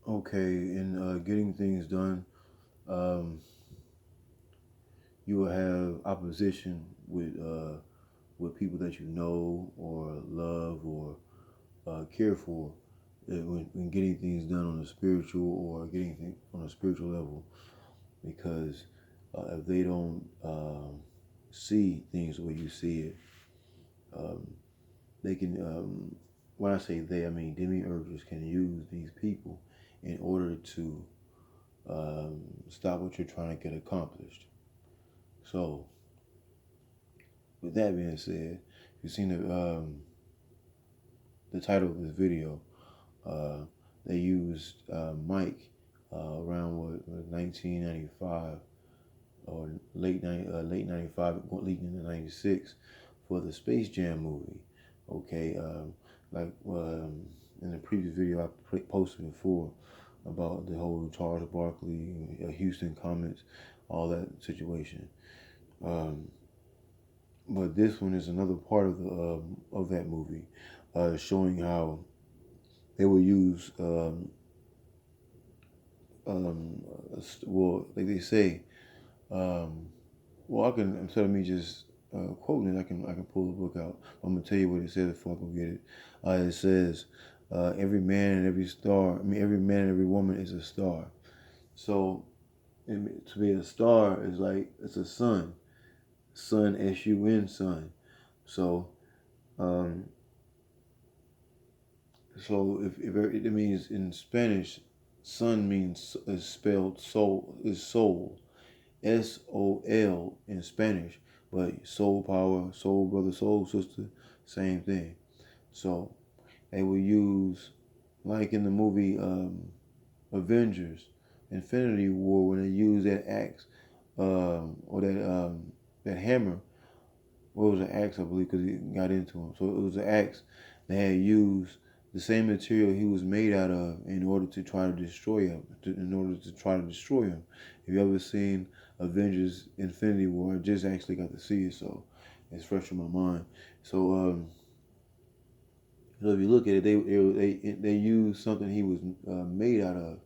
Okay, in getting things done, um, you will have opposition with people that you know or love or care for when getting things done on a spiritual or getting things on a spiritual level, because if they don't see things the way you see it, um, they can. When I say they, I mean demiurges can use these people in order to um, stop what you're trying to get accomplished. So, with that being said, you've seen the title of this video. Uh, they used Mike around what 1995 or late 95, leading into 96 for the Space Jam movie. Okay, like in the previous video I posted before about the whole Charles Barkley, Houston Comets, all that situation. Um, but this one is another part of that movie, showing how they will use um, well, like they say, um, well, I can, instead of me just quoting it, I can pull the book out. I'm gonna tell you what it says before I go get it. It says, "Every man and every star. I mean, every man and every woman is a star." So, to be a star is like it's a sun, sun, sun. So, um, if it means in Spanish, sun means is spelled soul is soul, SOL in Spanish, but soul power, soul brother, soul sister, same thing. So they will use, like in the movie Avengers, Infinity War, when they use that axe or that hammer. What was an axe, I believe, because he got into him. So it was an axe. They had used the same material he was made out of in order to try to destroy him. Have you ever seen Avengers Infinity War? I just actually got to see it, so it's fresh in my mind. So, so if you look at it, they used something he was made out of.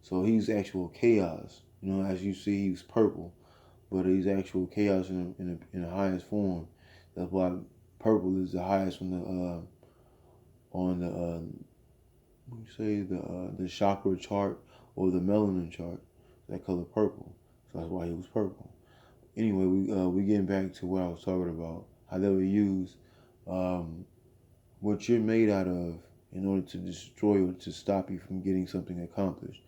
So he's actual chaos. You know, as you see, he's purple, but he's actual chaos in the highest form. That's why purple is the highest on the you say the chakra chart or the melanin chart. That color purple. So that's why he was purple. Anyway, we getting back to what I was talking about. How they would use um, what you're made out of in order to destroy or to stop you from getting something accomplished.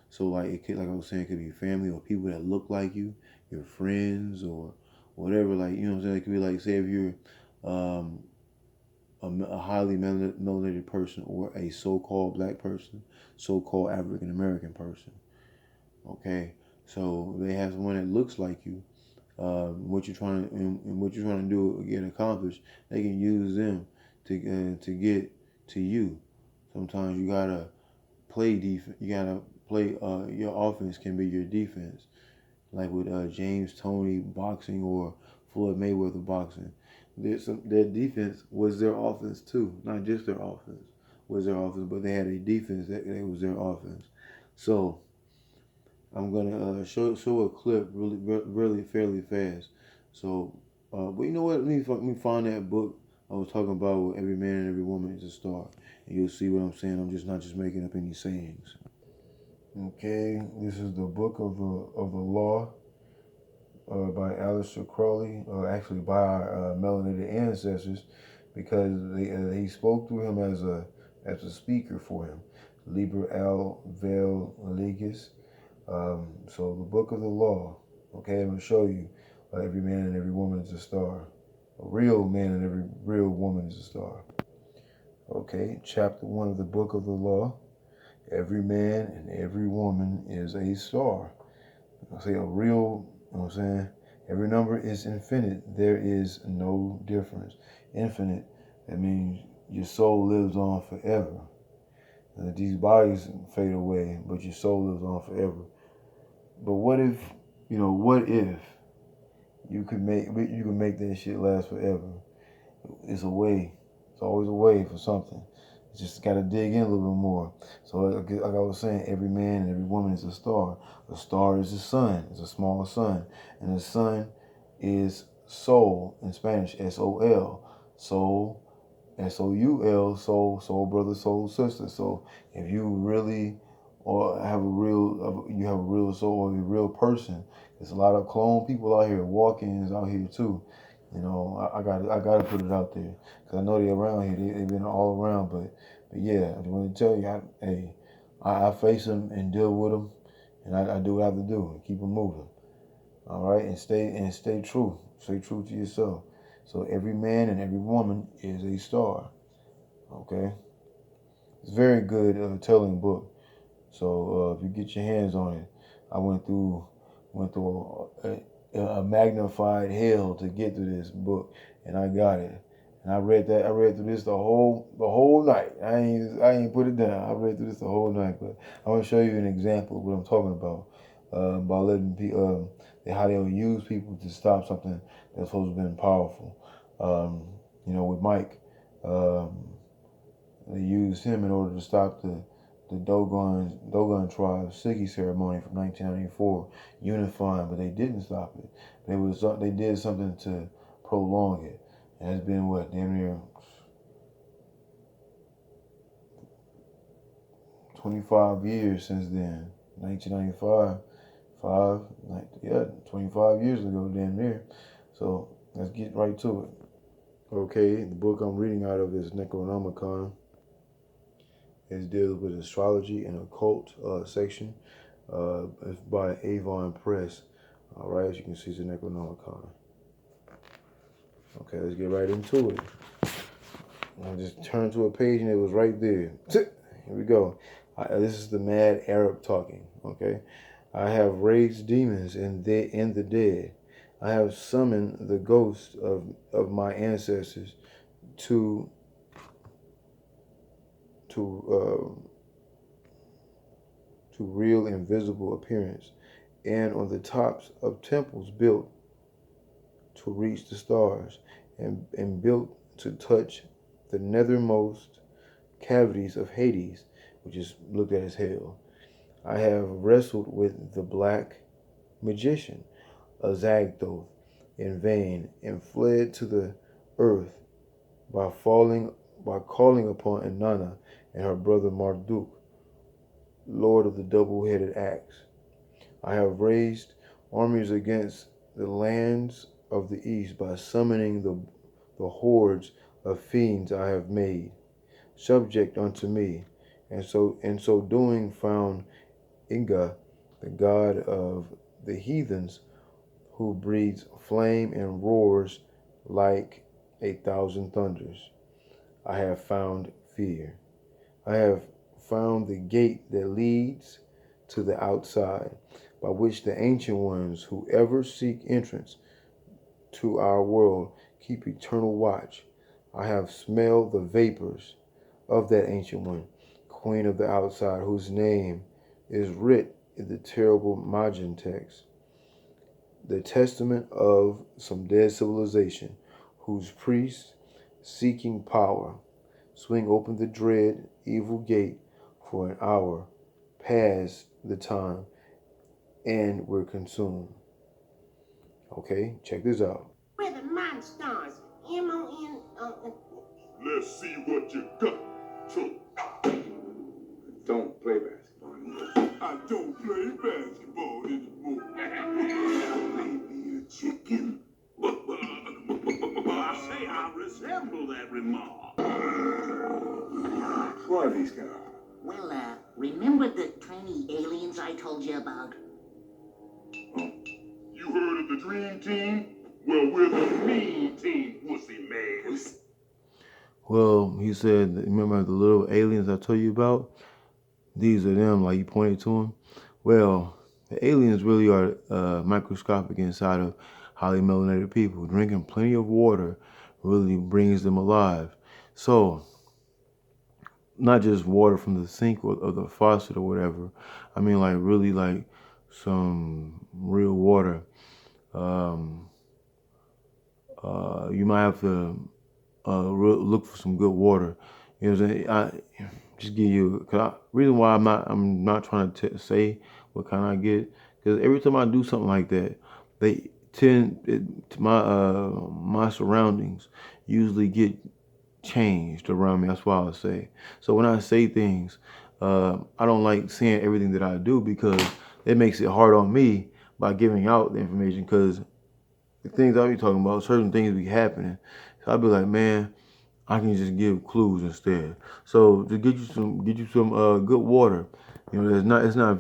So like it could, like I was saying, it could be family or people that look like you, your friends or whatever. Like, you know what I'm saying? It could be like, say if you're um, a highly melanated person or a so-called black person, so-called African American person. Okay, so they have someone that looks like you. What you're trying to and what you're trying to do get accomplished, they can use them to get to you. Sometimes you gotta play defense. You gotta play. Your offense can be your defense, like with James Toney boxing or Floyd Mayweather boxing. Their defense was their offense too, not just their offense was their offense, but they had a defense that was their offense. So I'm gonna show a clip really fairly fast. So, but you know what? Let me find that book I was talking about. With every man and every woman is a star, and you'll see what I'm saying. I'm just not just making up any sayings. Okay, this is the book of the law by Aleister Crowley, actually by our melanated ancestors, because he spoke through him as a speaker for him. Liber Al Vel Legis. So the book of the law. Okay, I'm gonna show you. Every man and every woman is a star. A real man and every real woman is a star. Okay, chapter 1 of the book of the law. Every man and every woman is a star. I say a real, you know what I'm saying? Every number is infinite. There is no difference. Infinite, that means your soul lives on forever. And these bodies fade away, but your soul lives on forever. But what if you could make that shit last forever? It's a way. It's always a way for something. Just got to dig in a little bit more. So like I was saying, every man and every woman is a star. A star is a sun. It's a small sun. And the sun is soul in Spanish, S-O-L. Soul, S-O-U-L, soul brother, soul sister. So if you really or have a real soul or a real person, there's a lot of clone people out here, walk-ins out here too. You know, I gotta put it out there because I know they're around here. They've been all around, but yeah, I just want to tell you, I face them and deal with them, and I do what I have to do and keep them moving. All right, and stay true. Stay true to yourself. So every man and every woman is a star. Okay, it's a very good telling book. So if you get your hands on it, I went through a magnified hell to get to this book, and I got it. And I read through this the whole night. I ain't put it down. I read through this the whole night. But I want to show you an example of what I'm talking about letting people how they'll use people to stop something that's supposed to be powerful. You know, with Mike, they used him in order to stop the Dogon tribe Siggy ceremony from 1994, unifying, but they didn't stop it. They did something to prolong it. And it's been what, damn near 25 years since then. 1995, 25 years ago, damn near. So let's get right to it. Okay, the book I'm reading out of is Necronomicon. It deals with astrology and occult section. It's by Avon Press. All right, as you can see, it's a Necronomicon. Okay, let's get right into it. I just turned to a page and it was right there. Here we go. This is the mad Arab talking. Okay, I have raised demons in the dead. I have summoned the ghosts of my ancestors to real invisible appearance, and on the tops of temples built to reach the stars, and built to touch the nethermost cavities of Hades, which is looked at as hell. I have wrestled with the black magician, Azagthoth, in vain, and fled to the earth by calling upon Inanna and her brother Marduk, lord of the double-headed axe. I have raised armies against the lands of the east by summoning the hordes of fiends I have made subject unto me, and so doing found Inga, the god of the heathens, who breathes flame and roars like 1,000 thunders. I have found fear. I have found the gate that leads to the outside, by which the ancient ones who ever seek entrance to our world keep eternal watch. I have smelled the vapors of that ancient one, queen of the outside, whose name is writ in the terrible Majin text, the testament of some dead civilization, whose priests, seeking power, swing open the dread evil gate for an hour, past the time, and were consumed. Okay, check this out. Where the monsters? M-O-N... Let's see what you got. Don't play basketball anymore. I don't play basketball anymore. Maybe a chicken. I say I resemble that remark. What are these guys? Well, remember the tiny aliens I told you about? Oh. You heard of the Dream Team? Well, we're the Mean Team, pussy man. Well, he said, remember the little aliens I told you about? These are them, like he pointed to them. Well, the aliens really are microscopic inside of highly melanated people. Drinking plenty of water really brings them alive. So, not just water from the sink or the faucet or whatever. I mean, like, really, like, some real water. You might have to look for some good water You know what I'm saying? I just give you, reason why I'm not trying to say what kind I get, because every time I do something like that, they my surroundings usually get changed around me. That's why I say. So when I say things, I don't like saying everything that I do because it makes it hard on me by giving out the information. Because the things I be talking about, certain things be happening. So I'll be like, man, I can just give clues instead. So to get you some good water, you know, not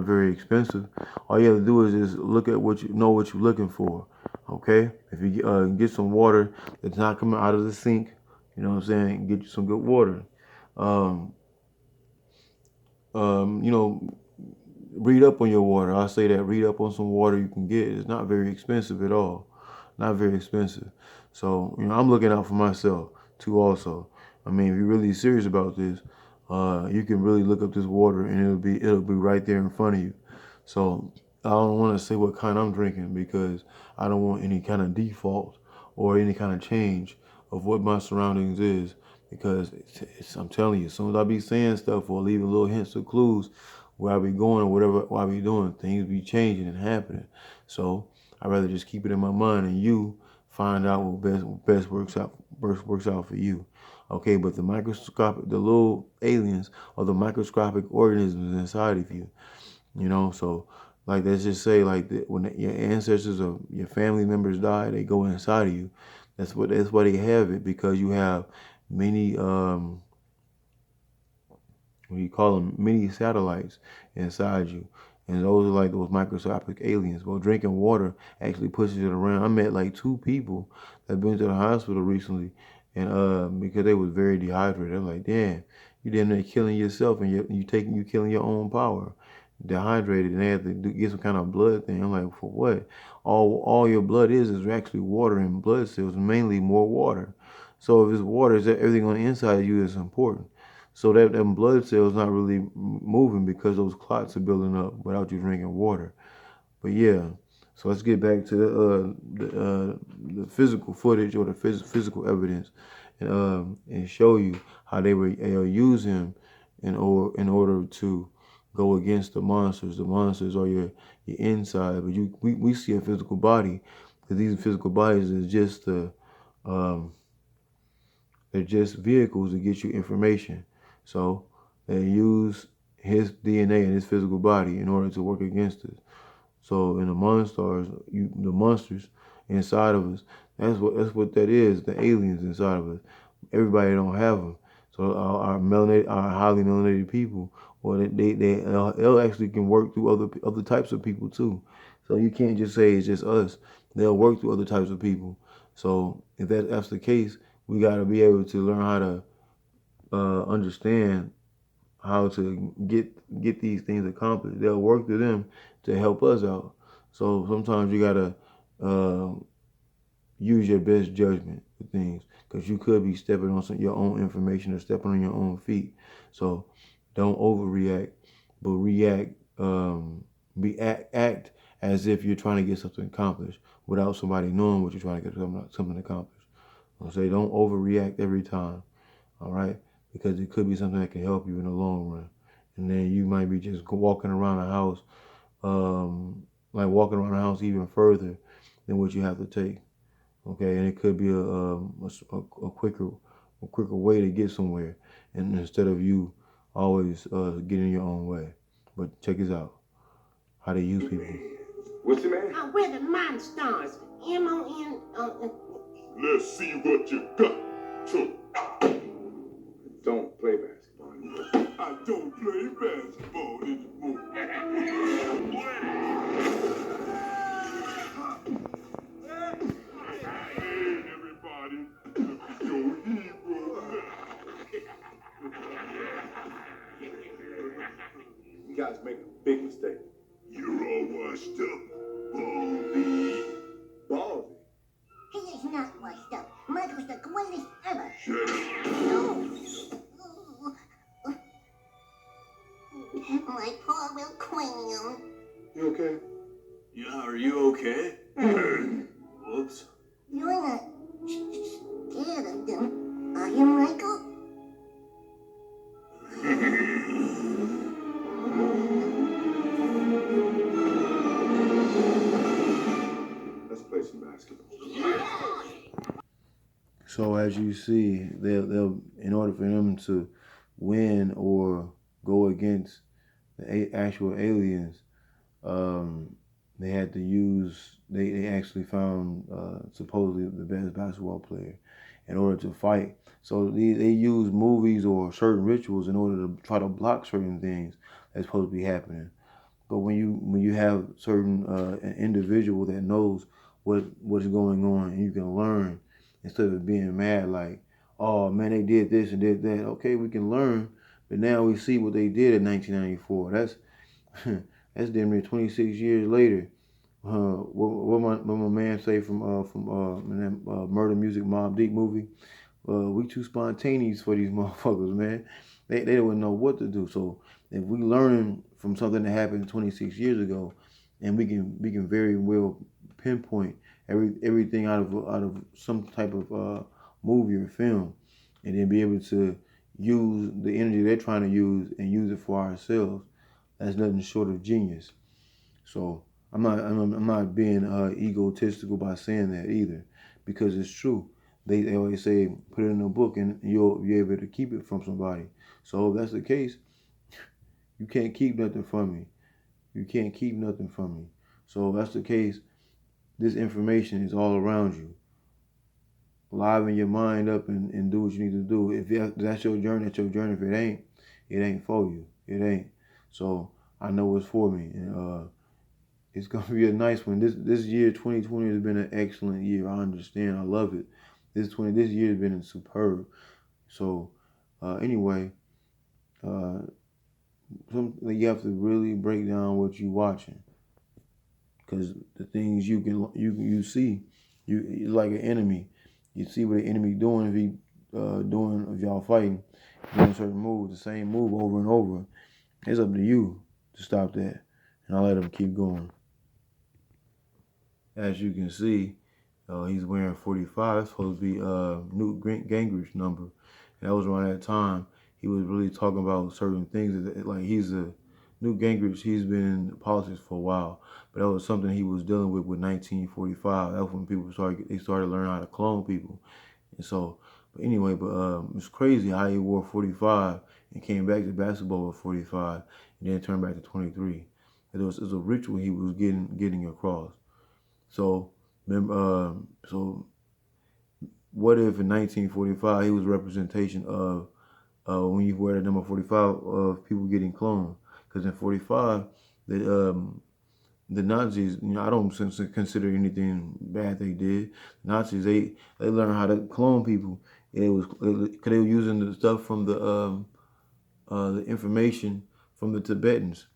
very expensive. All you have to do is just look at what you're looking for. Okay, if you get some water that's not coming out of the sink, you know what I'm saying, get you some good water. Um, you know, read up on your water. I say that read up on some water you can get. It's not very expensive at all. Not very expensive. So, you know, I'm looking out for myself too also. I mean, if you're really serious about this, you can really look up this water and it'll be right there in front of you. So I don't want to say what kind I'm drinking because I don't want any kind of default or any kind of change of what my surroundings is, because I'm telling you, as soon as I be saying stuff or leaving little hints or clues where I be going or whatever, what I be doing, things be changing and happening. So I'd rather just keep it in my mind and you find out what best works out for you. Okay, but the little aliens are the microscopic organisms inside of you. You know, so like let's just say like when your ancestors or your family members die, they go inside of you. That's why they have it, because you have many what do you call them, many satellites inside you, and those are like those microscopic aliens. Well, drinking water actually pushes it around. I met like 2 people that been to the hospital recently, and because they was very dehydrated. I'm like, damn, you damn near killing yourself, and you killing your own power. Dehydrated, and they had to get some kind of blood thing. I'm like, for what? All your blood is actually water and blood cells, mainly more water. So if it's water, is that everything on the inside of you is important. So that them blood cells not really moving because those clots are building up without you drinking water. But yeah, so let's get back to the physical footage or the physical evidence, and show you how they were use him in order to go against the monsters. The monsters are your inside, but we see a physical body, because these physical bodies is just um, they're just vehicles to get you information. So they use his DNA in his physical body in order to work against us. So in the the monsters inside of us, that's what that is. The aliens inside of us. Everybody don't have them. So our highly melanated people, well, they'll actually can work through other types of people too. So you can't just say it's just us. They'll work through other types of people. So if that's the case, we got to be able to learn how to understand how to get these things accomplished. They'll work through them to help us out. So sometimes you gotta use your best judgment for things, because you could be stepping on your own information or stepping on your own feet. So don't overreact, but react. Act as if you're trying to get something accomplished without somebody knowing what you're trying to get something accomplished. I'll say don't overreact every time. All right, because it could be something that can help you in the long run. And then you might be just walking around the house, like walking around the house even further than what you have to take. Okay, and it could be a quicker way to get somewhere, and instead of you always getting your own way. But check this out, how they use people. What's your name? We're the Monstars. M-O-N... Let's see what you got. So, don't play basketball anymore. I don't play basketball anymore. Hey, everybody, look at your hero. You guys make a big mistake. You're all washed up, Baldy. Baldy? He is not washed up. Mud was the greatest ever. Shut up. No. My poor little cranium. You okay? Yeah, are you okay? Whoops. You're not scared of them, are you, Michael? So as you see, they'll in order for them to win or go against the actual aliens, um, they had to use. They actually found supposedly the best basketball player in order to fight. So they use movies or certain rituals in order to try to block certain things that's supposed to be happening. But when you have certain an individual that knows what's going on and you can learn instead of being mad like, oh man, they did this and did that. Okay, we can learn, but now we see what they did in 1994. That's that's damn near 26 years later. What my man say from Murder Music Mob Deep movie? We too spontaneous for these motherfuckers, man. They don't know what to do. So if we learn from something that happened 26 years ago, and we can very well pinpoint everything out of some type of movie or film, and then be able to use the energy they're trying to use and use it for ourselves. That's nothing short of genius. So I'm not being egotistical by saying that either, because it's true. They always say put it in a book and you'll be able to keep it from somebody. So if that's the case, you can't keep nothing from me. You can't keep nothing from me. So if that's the case, this information is all around you. Liven your mind up and do what you need to do. If that's your journey, that's your journey. If it ain't for you. It ain't. So I know it's for me. And it's gonna be a nice one. This year, 2020, has been an excellent year. I understand. I love it. This year has been superb. So anyway, you have to really break down what you're watching, because the things you see, you like an enemy. You see what the enemy doing if he if y'all fighting, doing certain moves, the same move over and over. It's up to you to stop that, and I'll let him keep going. As you can see, he's wearing 45. It's supposed to be Newt Gingrich's number. And that was around that time. He was really talking about certain things. Like Newt Gingrich, he's been in politics for a while. But that was something he was dealing with 1945. That was when they started learning how to clone people. And so, but anyway, it's crazy how he wore 45 and came back to basketball with 45 and then turned back to 23. It was a ritual he was getting across. So, so what if in 1945 he was representation of when you wear the number 45 of people getting cloned? Because in 45, the Nazis, I don't consider anything bad they did. The Nazis, they learned how to clone people. It was because they were using the stuff from the information from the Tibetans,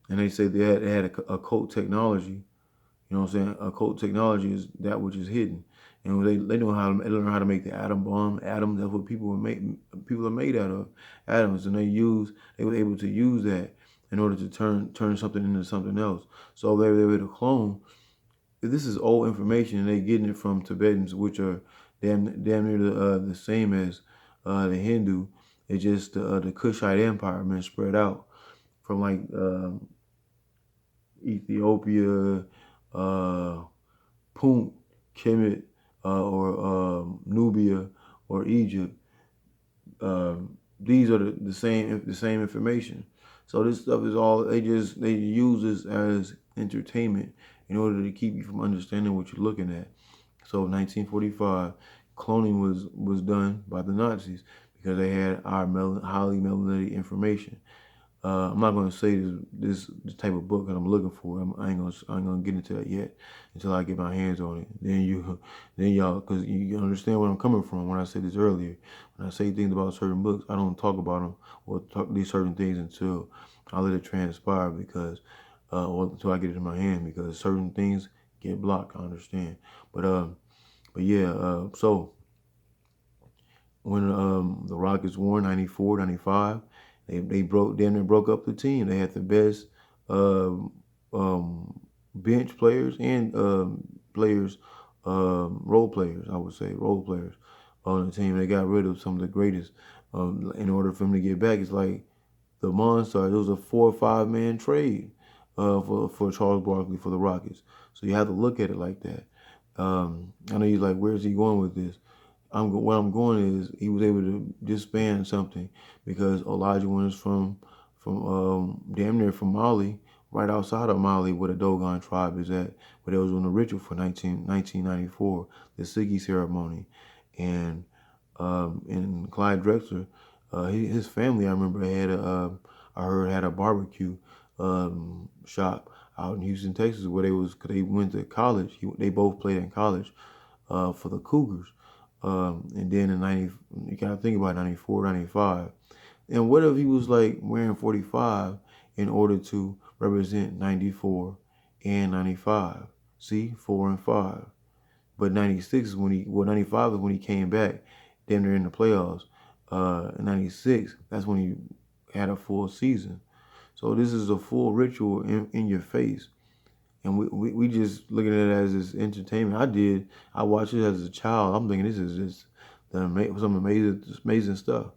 and they say they had a occult technology. You know what I'm saying? Occult technology is that which is hidden. And they learn how to make the atom bomb. Atoms, that's what people are made out of. Atoms. And they were able to use that in order to turn something into something else. So they were able to clone. This is old information, and they're getting it from Tibetans, which are damn near the same as the Hindu. It's just the Kushite Empire been spread out from like Ethiopia, Punt, Kemet, or Nubia, or Egypt. These are the same information. So this stuff is all they use this as entertainment in order to keep you from understanding what you're looking at. So 1945, cloning was done by the Nazis because they had our highly melanated information. I'm not going to say this type of book that I'm looking for. I ain't gonna get into that yet until I get my hands on it. Then y'all, because you understand where I'm coming from when I said this earlier. When I say things about certain books, I don't talk about them or talk these certain things until I let it transpire, because or until I get it in my hand, because certain things get blocked. I understand, but yeah. So when the Rockets won 94, 95. They damn near broke up the team. They had the best bench players and players, role players, I would say, role players on the team. They got rid of some of the greatest in order for them to get back. It's like the Monstars. It was a 4 or 5 man trade for Charles Barkley for the Rockets. So you have to look at it like that. I know you're like, where's he going with this? where I'm going is he was able to disband something because Elijah was from damn near from Mali, right outside of Mali, where the Dogon tribe is at, where they was doing a ritual for 1994, the Sigi ceremony, and Clyde Drexler, his family, I remember I heard had a barbecue shop out in Houston, Texas, where cause they went to college. They both played in college for the Cougars. And then in 90, you gotta think about 94, 95. And what if he was like wearing 45 in order to represent 94 and 95? See, 4 and 5. But 96 is 95 is when he came back, damn near in the playoffs. 96, that's when he had a full season. So this is a full ritual in your face. And we just looking at it as this entertainment. I watched it as a child. I'm thinking this is just some amazing stuff.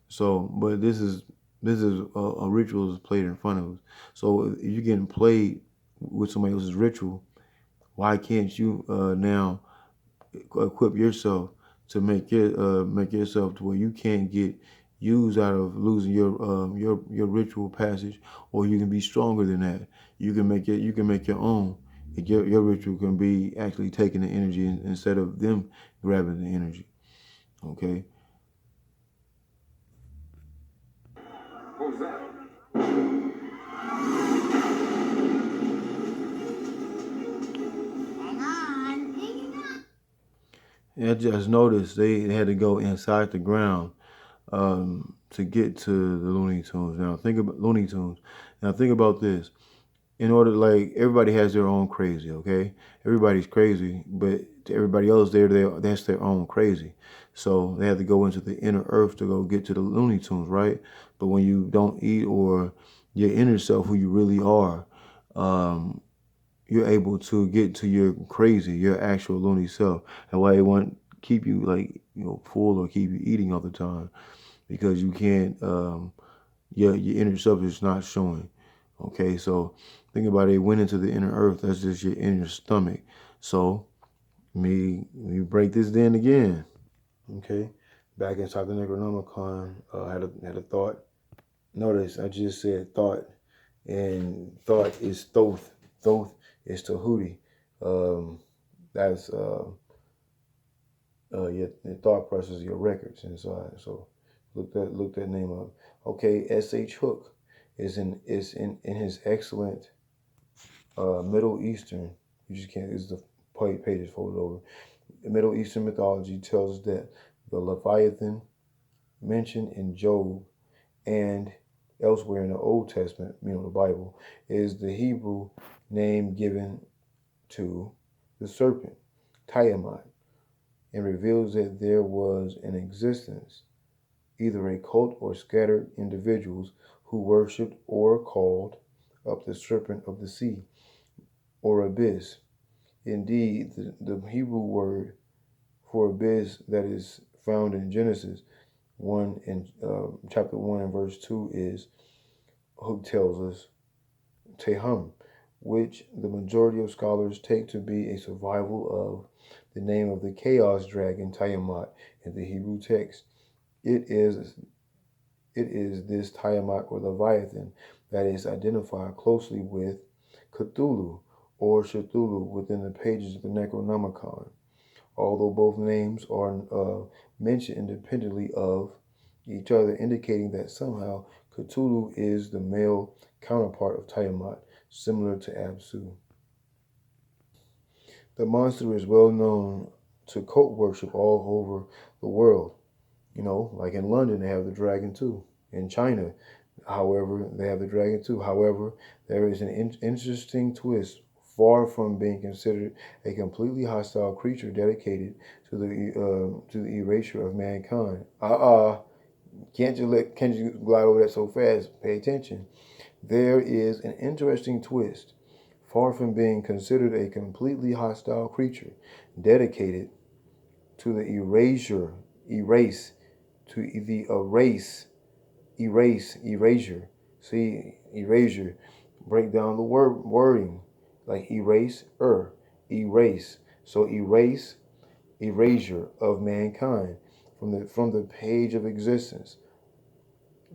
So, but this is a ritual that's played in front of us. So if you're getting played with somebody else's ritual, why can't you now equip yourself to make yourself to where you can't get used out of losing your ritual passage, or you can be stronger than that. You can make your own. Your ritual can be actually taking the energy instead of them grabbing the energy. Okay. What was that? Hang on. And I just noticed they had to go inside the ground to get to the Looney Tunes. Now think about Looney Tunes. Now think about this. In order, like, everybody has their own crazy, okay? Everybody's crazy, but to everybody else, that's their own crazy. So they have to go into the inner earth to go get to the Looney Tunes, right? But when you don't eat, or your inner self, who you really are, you're able to get to your crazy, your actual loony self. And why they want to keep you, like, full, or keep you eating all the time, because you can't, your inner self is not showing. Okay, so think about it. It went into the inner earth. That's just your inner stomach. So we break this down again. Okay, back inside the Necronomicon, had a thought. Notice I just said thought, and thought is thoth. Thoth is Tahuti. That's your thought process, your records inside. So look that name up. Okay, S.H. Hook is in his excellent Middle Eastern. You just can't. It's the page is folded over. Middle Eastern mythology tells that the Leviathan mentioned in Job and elsewhere in the Old Testament, the Bible, is the Hebrew name given to the serpent, Tiamat, and reveals that there was in existence either a cult or scattered individuals who worshipped or called up the serpent of the sea, or abyss. Indeed, the Hebrew word for abyss that is found in Genesis 1 and chapter 1 and verse 2 is, Hook tells us, Teham, which the majority of scholars take to be a survival of the name of the chaos dragon Tiamat in the Hebrew text. It is this Tiamat or Leviathan that is identified closely with Cthulhu or Cthulhu within the pages of the Necronomicon, although both names are mentioned independently of each other, indicating that somehow Cthulhu is the male counterpart of Tiamat, similar to Apsu. The monster is well known to cult worship all over the world. Like in London, they have the dragon too. In China, however, they have the dragon too. However, there is an interesting twist. Far from being considered a completely hostile creature dedicated to the erasure of mankind. Can't you glide over that so fast? Pay attention. There is an interesting twist. Far from being considered a completely hostile creature dedicated to the erasure. See, erasure. Break down the wording, like erase. So erase erasure of mankind from the page of existence.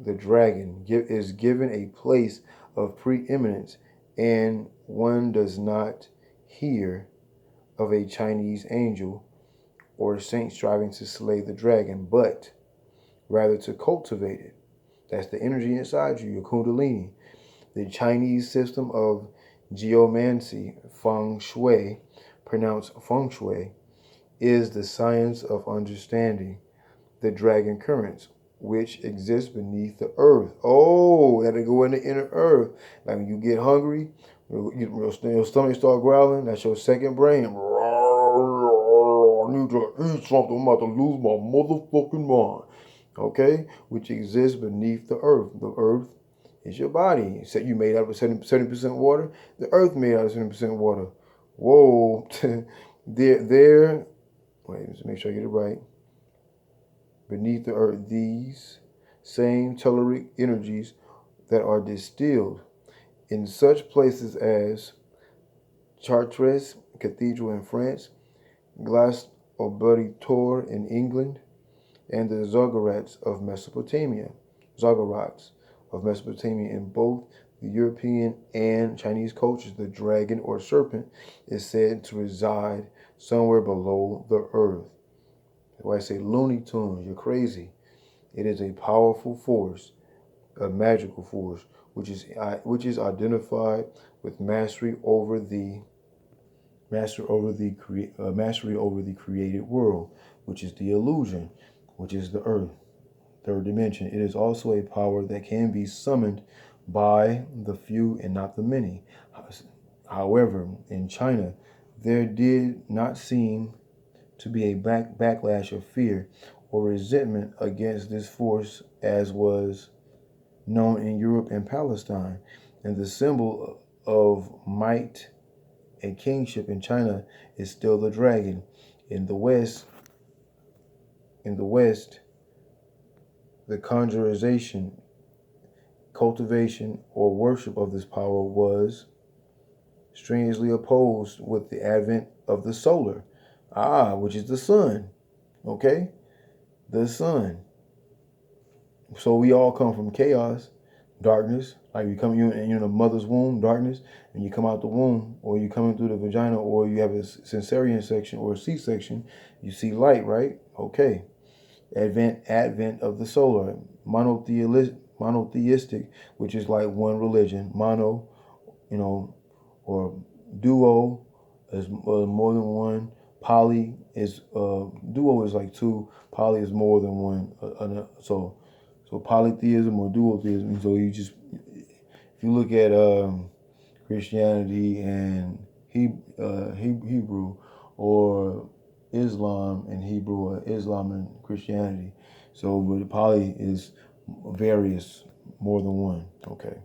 The dragon is given a place of preeminence, and one does not hear of a Chinese angel or saint striving to slay the dragon, but rather to cultivate it. That's the energy inside you, your kundalini. The Chinese system of geomancy, feng shui, pronounced feng shui, is the science of understanding the dragon currents, which exist beneath the earth. Oh, that they go in the inner earth. Like when you get hungry, your stomach start growling, that's your second brain. I need to eat something. I'm about to lose my motherfucking mind. Okay? Which exists beneath the earth. The earth is your body. You said you made out of 70% water. The earth made out of 70% water. Whoa. there. Wait, let's make sure I get it right. Beneath the earth, these same telluric energies that are distilled in such places as Chartres Cathedral in France, Glace au Tour in England, and the Zaggorats of Mesopotamia. In both the European and Chinese cultures, the dragon or serpent is said to reside somewhere below the earth. When I say Looney Tunes, you're crazy. It is a powerful force, a magical force, which is identified with mastery over the created world, which is the illusion, which is the earth, third dimension. It is also a power that can be summoned by the few and not the many. However, in China, there did not seem to be a backlash of fear or resentment against this force as was known in Europe and Palestine. And the symbol of might and kingship in China is still the dragon. In the West, the conjuration, cultivation, or worship of this power was strangely opposed with the advent of the solar, which is the sun. Okay? The sun. So we all come from chaos, darkness. Like you're in a mother's womb, darkness, and you come out the womb, or you coming through the vagina, or you have a cesarean section or a C-section, you see light, right? Okay. Advent of the solar, monotheistic, which is like one religion. Mono, or duo is more than one. Poly is duo is like two. Poly is more than one. So polytheism or duotheism. So if you look at Christianity and Hebrew, or Islam and Hebrew, or Islam and Christianity. So, but poly is various, more than one. Okay.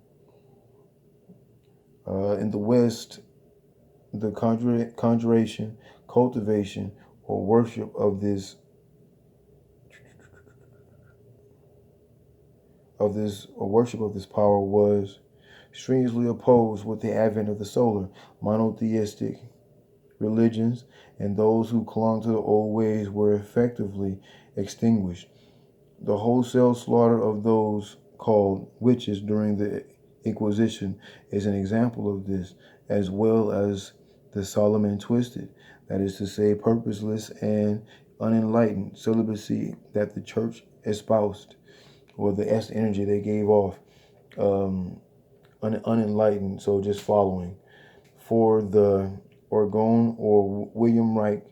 In the West, the conjuration, cultivation, or worship of this power was strangely opposed with the advent of the solar, monotheistic religions, and those who clung to the old ways were effectively extinguished. The wholesale slaughter of those called witches during the Inquisition is an example of this, as well as the Solomon twisted, that is to say, purposeless and unenlightened celibacy that the church espoused, or the energy they gave off, unenlightened, so just following. For the Orgone or William Reich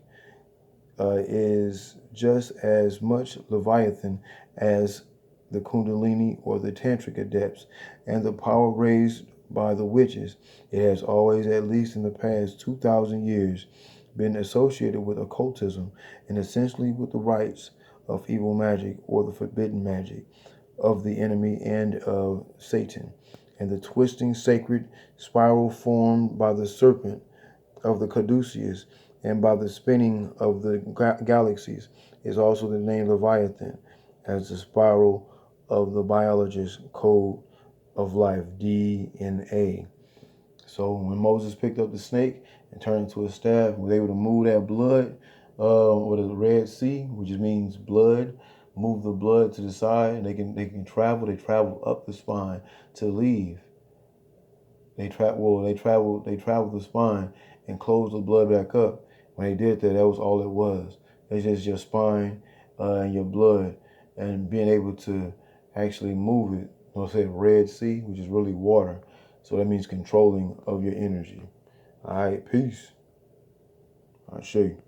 is just as much Leviathan as the Kundalini or the Tantric adepts, and the power raised by the witches. It has always, at least in the past 2,000 years, been associated with occultism and essentially with the rites of evil magic or the forbidden magic of the enemy and of Satan, and the twisting sacred spiral formed by the serpent of the caduceus and by the spinning of the galaxies is also the name Leviathan, as the spiral of the biologist code of life, DNA. So when Moses picked up the snake and turned into a staff, was able to move that blood, What is Red Sea, which means blood. Move the blood to the side, and they can travel. They travel up the spine to leave. They travel the spine and close the blood back up. When they did that, that was all it was. It's just your spine and your blood, and being able to actually move it. I'll say Red Sea, which is really water. So that means controlling of your energy. All right, peace. I'll show you.